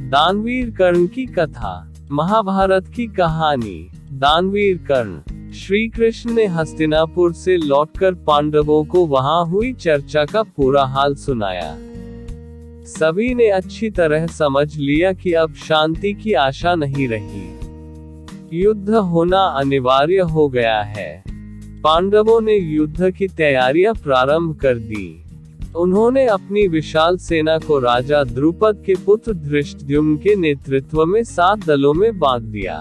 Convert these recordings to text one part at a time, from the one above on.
दानवीर कर्ण की कथा। महाभारत की कहानी। दानवीर कर्ण। श्री कृष्ण ने हस्तिनापुर से लौटकर पांडवों को वहां हुई चर्चा का पूरा हाल सुनाया। सभी ने अच्छी तरह समझ लिया कि अब शांति की आशा नहीं रही, युद्ध होना अनिवार्य हो गया है। पांडवों ने युद्ध की तैयारियां प्रारंभ कर दी। उन्होंने अपनी विशाल सेना को राजा द्रुपद के पुत्र धृष्टद्युम्न के नेतृत्व में 7 दलों में बांट दिया।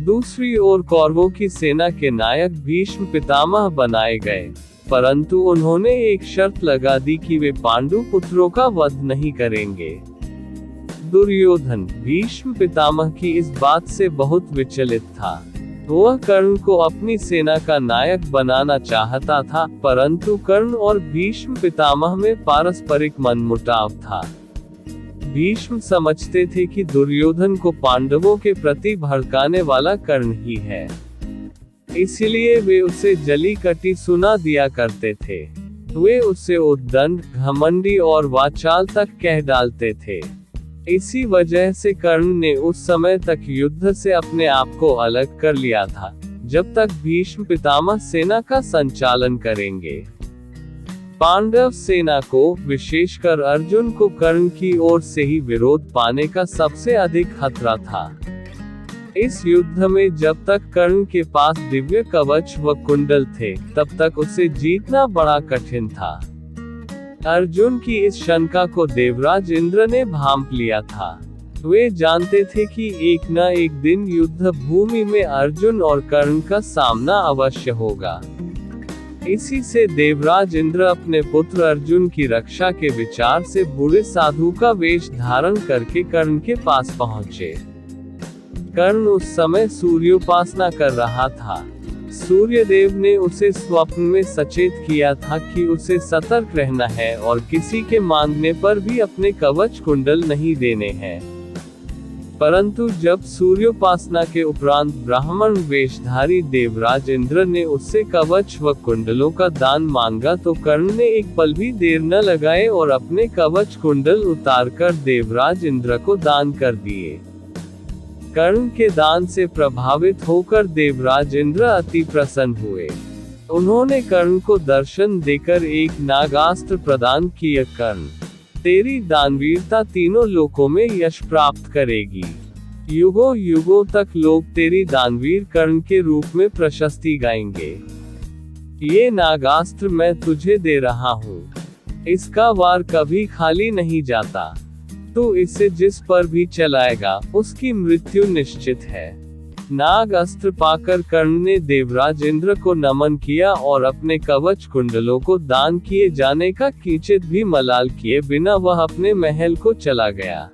दूसरी ओर कौरवों की सेना के नायक भीष्म पितामह बनाए गए, परंतु उन्होंने एक शर्त लगा दी कि वे पांडु पुत्रों का वध नहीं करेंगे। दुर्योधन भीष्म पितामह की इस बात से बहुत विचलित था। वह कर्ण को अपनी सेना का नायक बनाना चाहता था, परंतु कर्ण और भीष्म पितामह में पारस्परिक मनमुटाव था। भीष्म समझते थे कि दुर्योधन को पांडवों के प्रति भड़काने वाला कर्ण ही है, इसलिए वे उसे जली कटी सुना दिया करते थे। वे उसे उद्दंड, घमंडी और वाचाल तक कह डालते थे। इसी वजह से कर्ण ने उस समय तक युद्ध से अपने आप को अलग कर लिया था, जब तक भीष्म पितामह सेना का संचालन करेंगे। पांडव सेना को, विशेषकर अर्जुन को कर्ण की ओर से ही विरोध पाने का सबसे अधिक खतरा था। इस युद्ध में जब तक कर्ण के पास दिव्य कवच व कुंडल थे, तब तक उसे जीतना बड़ा कठिन था। अर्जुन की इस शंका को देवराज इंद्र ने भांप लिया था। वे जानते थे कि एक न एक दिन युद्ध भूमि में अर्जुन और कर्ण का सामना अवश्य होगा। इसी से देवराज इंद्र अपने पुत्र अर्जुन की रक्षा के विचार से बूढ़े साधु का वेश धारण करके कर्ण के पास पहुंचे। कर्ण उस समय सूर्योपासना कर रहा था। सूर्यदेव ने उसे स्वप्न में सचेत किया था कि उसे सतर्क रहना है और किसी के मांगने पर भी अपने कवच कुंडल नहीं देने हैं। परंतु जब सूर्योपासना के उपरांत ब्राह्मण वेशधारी देवराज इंद्र ने उससे कवच व कुंडलों का दान मांगा, तो कर्ण ने एक पल भी देर न लगाए और अपने कवच कुंडल उतारकर देवराज इंद्र को दान कर दिए। कर्ण के दान से प्रभावित होकर देवराज इंद्र अति प्रसन्न हुए। उन्होंने कर्ण को दर्शन देकर एक नागास्त्र प्रदान किया। कर्ण, तेरी दानवीरता तीनों लोकों में यश प्राप्त करेगी। युगों युगों तक लोग तेरी दानवीर कर्ण के रूप में प्रशस्ति गाएंगे। ये नागास्त्र मैं तुझे दे रहा हूँ। इसका वार कभी खाली नहीं जाता। तो इसे जिस पर भी चलाएगा, उसकी मृत्यु निश्चित है। नाग अस्त्र पाकर कर्ण ने देवराज इंद्र को नमन किया और अपने कवच कुंडलों को दान किए जाने का किंचित भी मलाल किए बिना वह अपने महल को चला गया।